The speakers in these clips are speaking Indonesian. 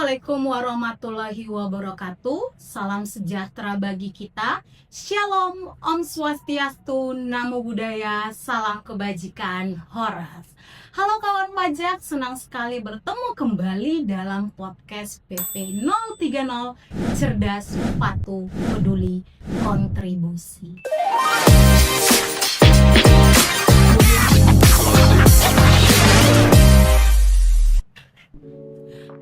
Assalamualaikum warahmatullahi wabarakatuh. Salam sejahtera bagi kita. Shalom, Om Swastiastu, Namo Buddhaya, salam kebajikan, Horas. Halo kawan pajak, senang sekali bertemu kembali dalam podcast PP 030, Cerdas, Patuh, Peduli, Kontribusi.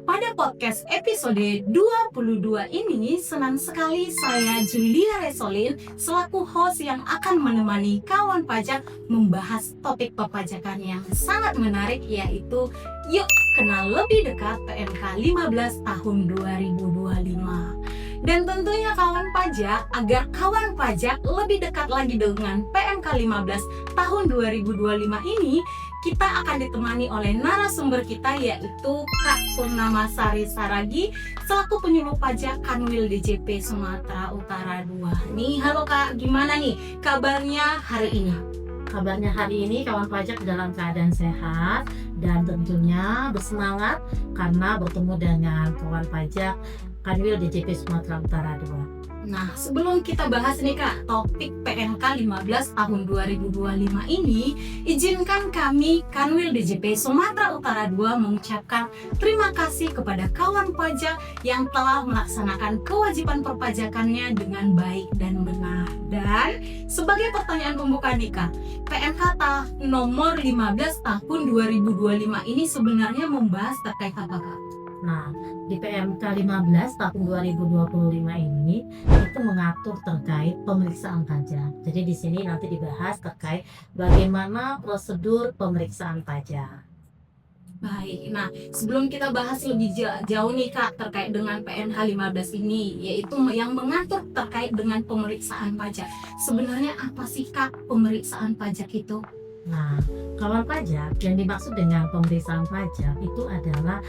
Pada podcast episode 22 ini, senang sekali saya Julia Resolin selaku host yang akan menemani kawan pajak membahas topik perpajakan yang sangat menarik, yaitu yuk kenal lebih dekat PMK 15 tahun 2025. Dan tentunya kawan pajak, agar kawan pajak lebih dekat lagi dengan PMK 15 tahun 2025 ini, kita akan ditemani oleh narasumber kita, yaitu Kak Purnamasari Saragi selaku penyuluh pajak Kanwil DJP Sumatera Utara 2. Nih, halo Kak, gimana nih kabarnya hari ini? Kabarnya hari ini kawan pajak dalam keadaan sehat dan tentunya bersemangat karena bertemu dengan kawan pajak Kanwil DJP Sumatera Utara 2. Nah, sebelum kita bahas nih Kak, topik PMK 15 tahun 2025 ini, izinkan kami Kanwil DJP Sumatera Utara 2 mengucapkan terima kasih kepada kawan pajak yang telah melaksanakan kewajiban perpajakannya dengan baik dan benar. Dan sebagai pertanyaan pembuka nih Kak, PMK nomor 15 tahun 2025 ini sebenarnya membahas terkait apa Kak? Nah, di PMK 15 tahun 2025 ini itu mengatur terkait pemeriksaan pajak. Jadi di sini nanti dibahas terkait bagaimana prosedur pemeriksaan pajak. Baik, nah sebelum kita bahas lebih jauh nih Kak terkait dengan PMK 15 ini, yaitu yang mengatur terkait dengan pemeriksaan pajak. Sebenarnya apa sih Kak pemeriksaan pajak itu? Nah, kawan pajak, yang dimaksud dengan pemeriksaan pajak itu adalah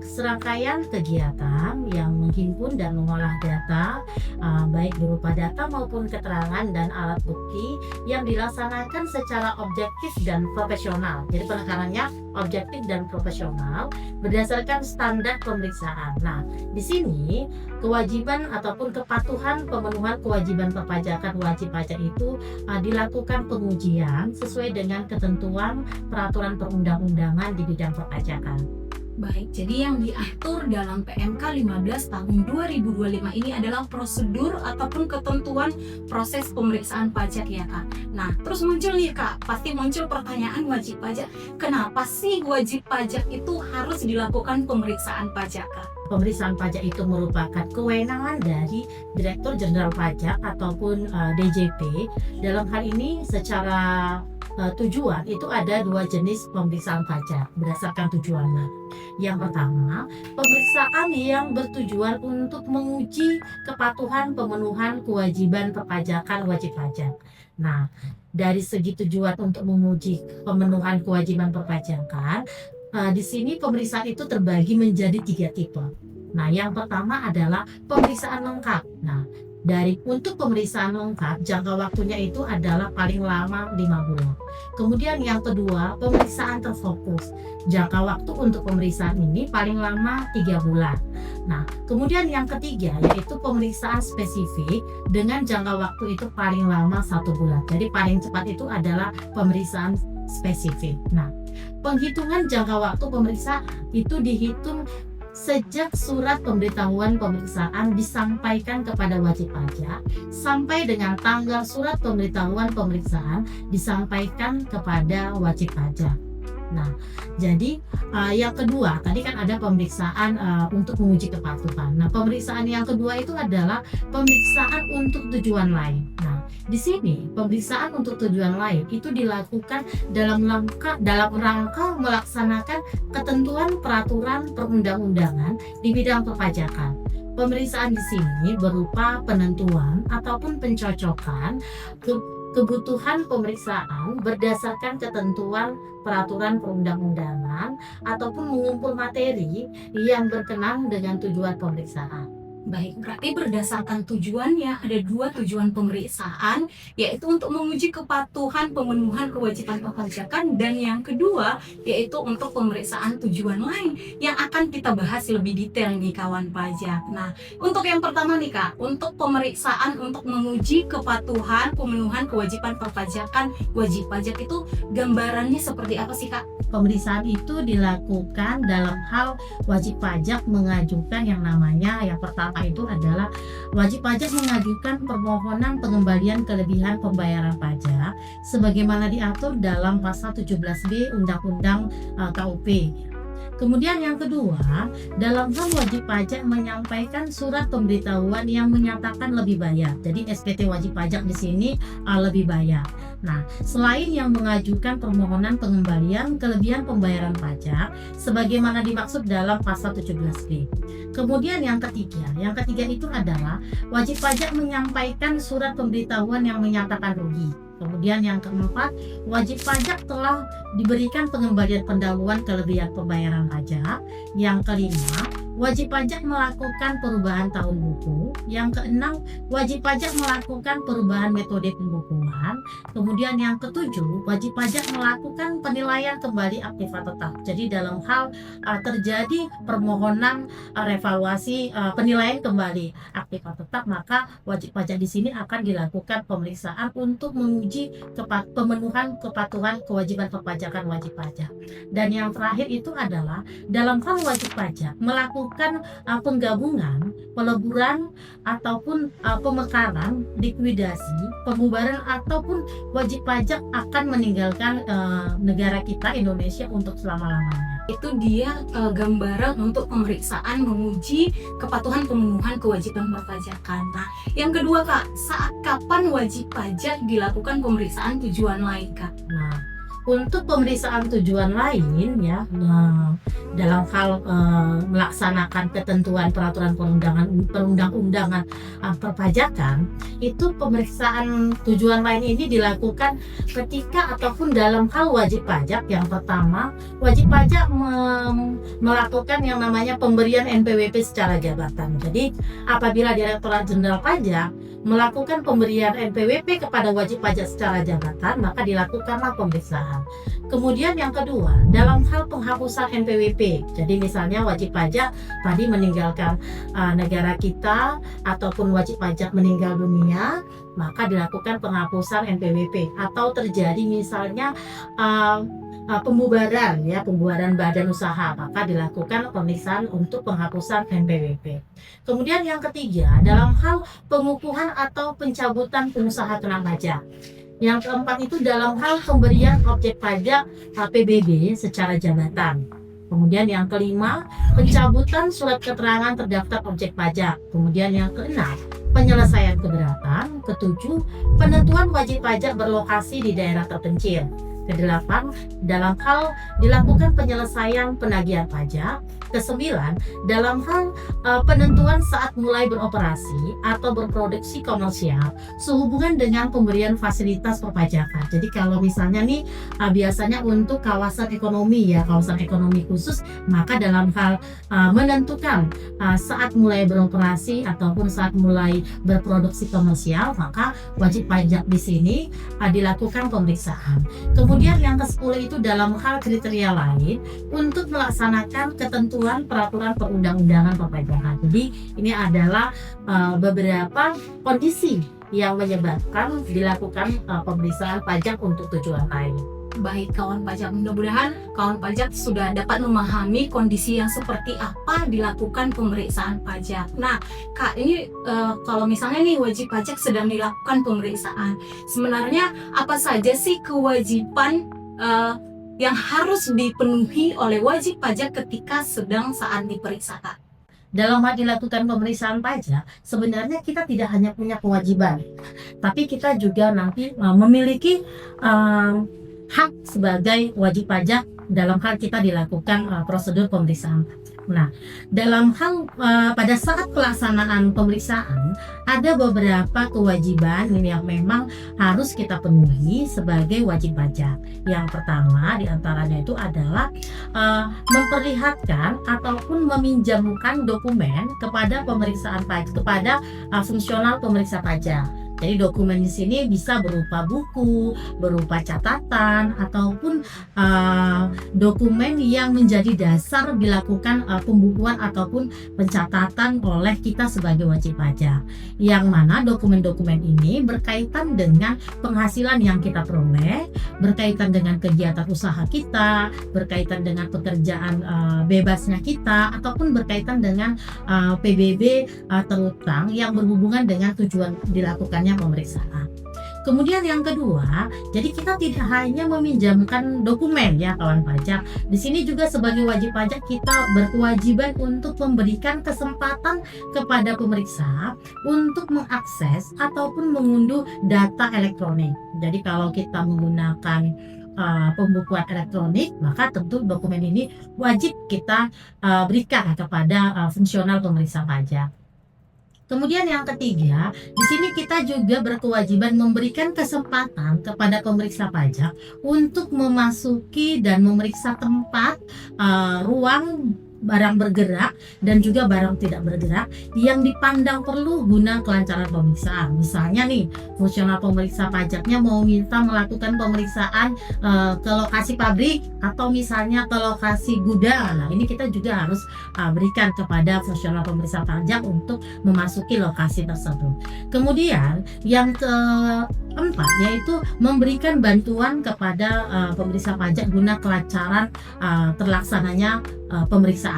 serangkaian kegiatan yang menghimpun dan mengolah data, baik berupa data maupun keterangan dan alat bukti yang dilaksanakan secara objektif dan profesional. Jadi penekanannya objektif dan profesional berdasarkan standar pemeriksaan. Nah, di sini kewajiban ataupun kepatuhan pemenuhan kewajiban perpajakan wajib pajak itu dilakukan pengujian sesuai dengan ketentuan peraturan perundang-undangan di bidang perpajakan. Baik, jadi yang diatur dalam PMK 15 tahun 2025 ini adalah prosedur ataupun ketentuan proses pemeriksaan pajak ya Kak. Nah, terus muncul nih Kak, pasti muncul pertanyaan wajib pajak. Kenapa sih wajib pajak itu harus dilakukan pemeriksaan pajak Kak? Pemeriksaan pajak itu merupakan kewenangan dari Direktur Jenderal Pajak ataupun DJP. Dalam hal ini secara tujuan itu ada dua jenis pemeriksaan pajak berdasarkan tujuannya. Yang pertama, pemeriksaan yang bertujuan untuk menguji kepatuhan pemenuhan kewajiban perpajakan wajib pajak. Nah, dari segi tujuan untuk menguji pemenuhan kewajiban perpajakan, di sini pemeriksaan itu terbagi menjadi 3 tipe. Nah, yang pertama adalah pemeriksaan lengkap. Nah, untuk pemeriksaan lengkap, jangka waktunya itu adalah paling lama 5 bulan. Kemudian yang kedua, pemeriksaan terfokus. Jangka waktu untuk pemeriksaan ini paling lama 3 bulan. Nah, kemudian yang ketiga yaitu pemeriksaan spesifik dengan jangka waktu itu paling lama 1 bulan. Jadi paling cepat itu adalah pemeriksaan spesifik. Nah, penghitungan jangka waktu pemeriksaan itu dihitung sejak surat pemberitahuan pemeriksaan disampaikan kepada wajib pajak sampai dengan tanggal surat pemberitahuan pemeriksaan disampaikan kepada wajib pajak. Nah, jadi yang kedua tadi kan ada pemeriksaan untuk menguji kepatuhan. Nah, pemeriksaan yang kedua itu adalah pemeriksaan untuk tujuan lain. Nah, di sini pemeriksaan untuk tujuan lain itu dilakukan dalam rangka melaksanakan ketentuan peraturan perundang-undangan di bidang perpajakan. Pemeriksaan di sini berupa penentuan ataupun pencocokan kebutuhan pemeriksaan berdasarkan ketentuan peraturan perundang-undangan ataupun mengumpul materi yang berkenaan dengan tujuan pemeriksaan. Baik, berarti berdasarkan tujuannya ada dua tujuan pemeriksaan, yaitu untuk menguji kepatuhan pemenuhan kewajiban perpajakan, dan yang kedua yaitu untuk pemeriksaan tujuan lain yang akan kita bahas lebih detail nih kawan pajak. Nah, untuk yang pertama nih Kak, untuk pemeriksaan untuk menguji kepatuhan pemenuhan kewajiban perpajakan wajib pajak itu gambarannya seperti apa sih Kak? Pemeriksaan itu dilakukan dalam hal wajib pajak mengajukan yang namanya, yang pertama itu adalah wajib pajak mengajukan permohonan pengembalian kelebihan pembayaran pajak sebagaimana diatur dalam pasal 17B Undang-Undang KUP. Kemudian yang kedua, dalam hal wajib pajak menyampaikan surat pemberitahuan yang menyatakan lebih bayar. Jadi SPT wajib pajak di sini lebih bayar. Nah, selain yang mengajukan permohonan pengembalian kelebihan pembayaran pajak sebagaimana dimaksud dalam pasal 17B. Kemudian yang ketiga itu adalah wajib pajak menyampaikan surat pemberitahuan yang menyatakan rugi. Kemudian yang keempat, wajib pajak telah diberikan pengembalian pendahuluan kelebihan pembayaran pajak. Yang kelima, wajib pajak melakukan perubahan tahun buku. Yang keenam, wajib pajak melakukan perubahan metode pembukuan. Kemudian yang ketujuh, wajib pajak melakukan penilaian kembali aktiva tetap. Jadi dalam hal terjadi permohonan revaluasi penilaian kembali aktiva tetap, maka wajib pajak di sini akan dilakukan pemeriksaan untuk menguji pemenuhan kepatuhan kewajiban perpajakan wajib pajak. Dan yang terakhir itu adalah dalam hal wajib pajak melakukan penggabungan, peleburan ataupun pemekaran, likuidasi, pembubaran ataupun wajib pajak akan meninggalkan negara kita Indonesia untuk selama-lamanya. Itu dia gambaran untuk pemeriksaan menguji kepatuhan pemenuhan kewajiban perpajakan. Nah, yang kedua Kak, saat kapan wajib pajak dilakukan pemeriksaan tujuan lain Kak? Nah, untuk pemeriksaan tujuan lain ya, dalam hal melaksanakan ketentuan peraturan perundang-undangan perpajakan, itu pemeriksaan tujuan lain ini dilakukan ketika ataupun dalam hal wajib pajak. Yang pertama, wajib pajak melakukan yang namanya pemberian NPWP secara jabatan. Jadi apabila Direktorat Jenderal Pajak melakukan pemberian NPWP kepada wajib pajak secara jabatan, maka dilakukanlah pemeriksaan. Kemudian yang kedua, dalam hal penghapusan NPWP. Jadi misalnya wajib pajak tadi meninggalkan negara kita ataupun wajib pajak meninggal dunia, maka dilakukan penghapusan NPWP. Atau terjadi misalnya pembubaran badan usaha, maka dilakukan pemeriksaan untuk penghapusan NPWP. Kemudian yang ketiga, dalam hal pengukuhan atau pencabutan pengusaha kena pajak. Yang keempat itu dalam hal pemberian objek pajak PBB secara jabatan. Kemudian yang kelima, pencabutan surat keterangan terdaftar objek pajak. Kemudian yang keenam, penyelesaian keberatan. Ketujuh, penentuan wajib pajak berlokasi di daerah terpencil. Kedelapan, dalam hal dilakukan penyelesaian penagihan pajak. Kesembilan, dalam hal penentuan saat mulai beroperasi atau berproduksi komersial sehubungan dengan pemberian fasilitas perpajakan. Jadi kalau misalnya nih biasanya untuk kawasan ekonomi ya, kawasan ekonomi khusus, maka dalam hal menentukan saat mulai beroperasi ataupun saat mulai berproduksi komersial, maka wajib pajak di sini dilakukan pemeriksaan. Kemudian yang ke-10 itu dalam hal kriteria lain untuk melaksanakan ketentuan peraturan perundang-undangan perpajakan. Jadi ini adalah beberapa kondisi yang menyebabkan dilakukan pemeriksaan pajak untuk tujuan lain. Baik kawan pajak, mudah-mudahan kawan pajak sudah dapat memahami kondisi yang seperti apa dilakukan pemeriksaan pajak. Nah Kak, ini kalau misalnya nih wajib pajak sedang dilakukan pemeriksaan, sebenarnya apa saja sih kewajiban yang harus dipenuhi oleh wajib pajak ketika sedang saat diperiksa Kak? Dalam hal dilakukan pemeriksaan pajak, sebenarnya kita tidak hanya punya kewajiban, tapi kita juga nanti memiliki hak sebagai wajib pajak dalam hal kita dilakukan prosedur pemeriksaan. Nah, dalam hal pada saat pelaksanaan pemeriksaan ada beberapa kewajiban yang memang harus kita penuhi sebagai wajib pajak. Yang pertama diantaranya itu adalah memperlihatkan ataupun meminjamkan dokumen kepada pemeriksaan pajak, kepada fungsional pemeriksa pajak. Jadi dokumen di sini bisa berupa buku, berupa catatan, ataupun dokumen yang menjadi dasar dilakukan pembukuan ataupun pencatatan oleh kita sebagai wajib pajak. Yang mana dokumen-dokumen ini berkaitan dengan penghasilan yang kita peroleh, berkaitan dengan kegiatan usaha kita, berkaitan dengan pekerjaan bebasnya kita, ataupun berkaitan dengan PBB terutang yang berhubungan dengan tujuan dilakukannya pemeriksaan. Kemudian yang kedua, jadi kita tidak hanya meminjamkan dokumen ya kawan pajak. Di sini juga sebagai wajib pajak kita berkewajiban untuk memberikan kesempatan kepada pemeriksa untuk mengakses ataupun mengunduh data elektronik. Jadi kalau kita menggunakan pembukuan elektronik, maka tentu dokumen ini wajib kita berikan kepada fungsional pemeriksa pajak. Kemudian yang ketiga, di sini kita juga berkewajiban memberikan kesempatan kepada pemeriksa pajak untuk memasuki dan memeriksa tempat, ruang barang bergerak dan juga barang tidak bergerak yang dipandang perlu guna kelancaran pemeriksaan. Misalnya nih, fungsional pemeriksa pajaknya mau minta melakukan pemeriksaan ke lokasi pabrik atau misalnya ke lokasi gudang. Nah, ini kita juga harus berikan kepada fungsional pemeriksa pajak untuk memasuki lokasi tersebut. Kemudian yang keempat yaitu memberikan bantuan kepada pemeriksa pajak guna kelancaran terlaksananya pemeriksaan.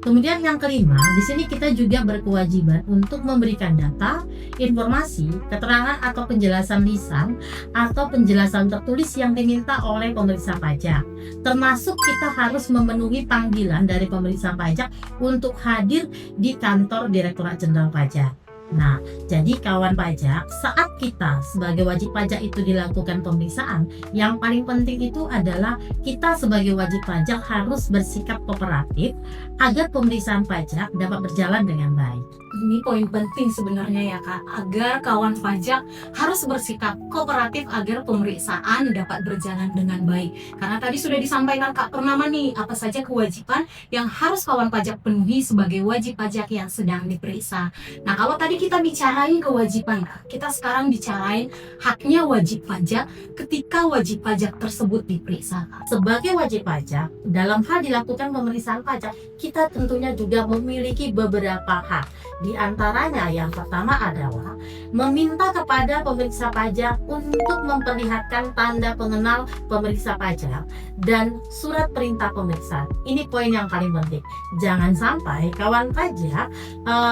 Kemudian yang kelima, di sini kita juga berkewajiban untuk memberikan data, informasi, keterangan atau penjelasan lisan atau penjelasan tertulis yang diminta oleh pemeriksa pajak. Termasuk kita harus memenuhi panggilan dari pemeriksa pajak untuk hadir di kantor Direktorat Jenderal Pajak. Nah, jadi kawan pajak, saat kita sebagai wajib pajak itu dilakukan pemeriksaan, yang paling penting itu adalah kita sebagai wajib pajak harus bersikap kooperatif agar pemeriksaan pajak dapat berjalan dengan baik. Ini poin penting sebenarnya ya Kak, agar kawan pajak harus bersikap kooperatif agar pemeriksaan dapat berjalan dengan baik. Karena tadi sudah disampaikan Kak Purnama nih, apa saja kewajiban yang harus kawan pajak penuhi sebagai wajib pajak yang sedang diperiksa. Nah, kalau tadi kita bicarain kewajiban Kak, kita sekarang bicarain haknya wajib pajak ketika wajib pajak tersebut diperiksa Kak. Sebagai wajib pajak, dalam hal dilakukan pemeriksaan pajak, kita tentunya juga memiliki beberapa hak. Di antaranya yang pertama adalah meminta kepada pemeriksa pajak untuk memperlihatkan tanda pengenal pemeriksa pajak dan surat perintah pemeriksaan. Ini poin yang paling penting. Jangan sampai kawan pajak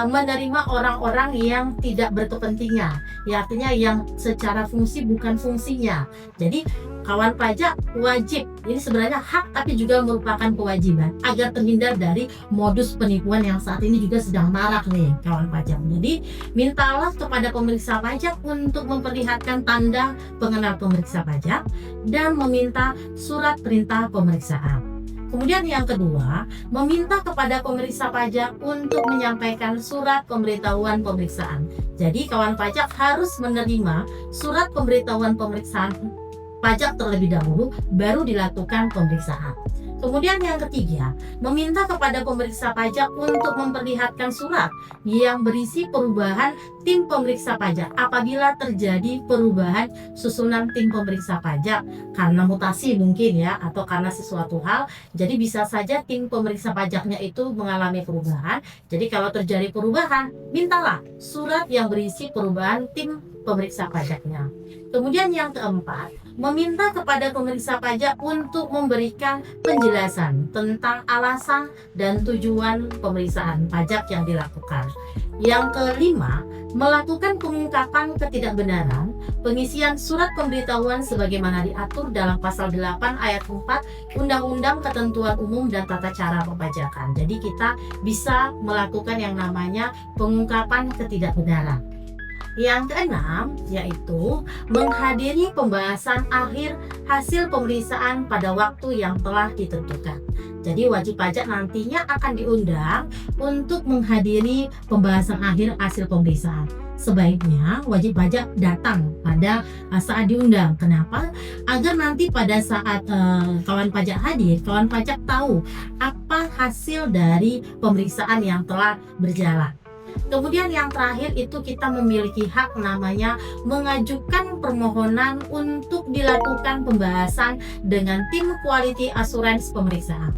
menerima orang-orang yang tidak berkepentingan, ya, artinya yang secara fungsi bukan fungsinya. Jadi kawan pajak wajib, ini sebenarnya hak tapi juga merupakan kewajiban agar terhindar dari modus penipuan yang saat ini juga sedang marak nih kawan pajak. Jadi mintalah kepada pemeriksa pajak untuk memperlihatkan tanda pengenal pemeriksa pajak dan meminta surat perintah pemeriksaan. Kemudian yang kedua, meminta kepada pemeriksa pajak untuk menyampaikan surat pemberitahuan pemeriksaan. Jadi kawan pajak harus menerima surat pemberitahuan pemeriksaan pajak terlebih dahulu, baru dilakukan pemeriksaan. Kemudian yang ketiga, meminta kepada pemeriksa pajak untuk memperlihatkan surat yang berisi perubahan tim pemeriksa pajak apabila terjadi perubahan susunan tim pemeriksa pajak karena mutasi mungkin ya, atau karena sesuatu hal. Jadi bisa saja tim pemeriksa pajaknya itu mengalami perubahan. Jadi kalau terjadi perubahan, mintalah surat yang berisi perubahan tim pemeriksa pajaknya. Kemudian yang keempat, meminta kepada pemeriksa pajak untuk memberikan penjelasan tentang alasan dan tujuan pemeriksaan pajak yang dilakukan. Yang kelima, melakukan pengungkapan ketidakbenaran pengisian surat pemberitahuan sebagaimana diatur dalam pasal 8 ayat 4 Undang-Undang Ketentuan Umum dan Tata Cara Perpajakan. Jadi kita bisa melakukan yang namanya pengungkapan ketidakbenaran. Yang keenam yaitu menghadiri pembahasan akhir hasil pemeriksaan pada waktu yang telah ditentukan. Jadi wajib pajak nantinya akan diundang untuk menghadiri pembahasan akhir hasil pemeriksaan. Sebaiknya wajib pajak datang pada saat diundang. Kenapa? Agar nanti pada saat kawan pajak hadir, kawan pajak tahu apa hasil dari pemeriksaan yang telah berjalan. Kemudian yang terakhir itu kita memiliki hak namanya mengajukan permohonan untuk dilakukan pembahasan dengan tim quality assurance pemeriksaan.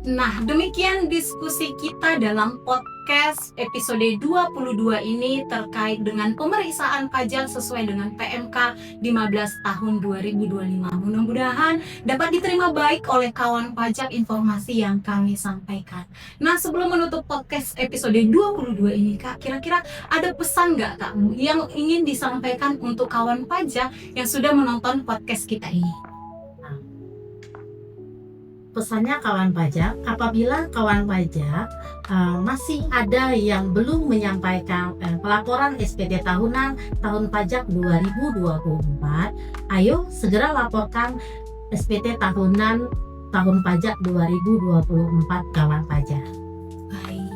Nah, demikian diskusi kita dalam podcast episode 22 ini terkait dengan pemeriksaan pajak sesuai dengan PMK 15 tahun 2025. Mudah-mudahan dapat diterima baik oleh kawan pajak informasi yang kami sampaikan. Nah, sebelum menutup podcast episode 22 ini, Kak, kira-kira ada pesan nggak, Kak, yang ingin disampaikan untuk kawan pajak yang sudah menonton podcast kita ini? Pesannya kawan pajak, apabila kawan pajak masih ada yang belum menyampaikan pelaporan SPT tahunan tahun pajak 2024, ayo segera laporkan SPT tahunan tahun pajak 2024 kawan pajak. Baik.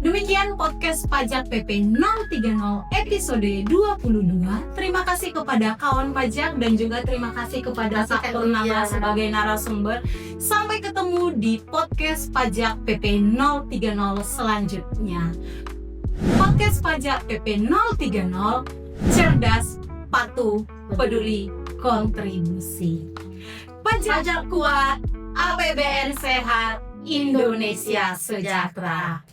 Demikian podcast pajak PP 030 episode 22. Terima kasih kepada kawan pajak dan juga terima kasih kepada Kak Purnama sebagai narasumber. Sampai ketemu di podcast pajak PP 030 selanjutnya. Podcast pajak PP 030, cerdas, patuh, peduli, kontribusi. Pajak kuat, APBN sehat, Indonesia sejahtera.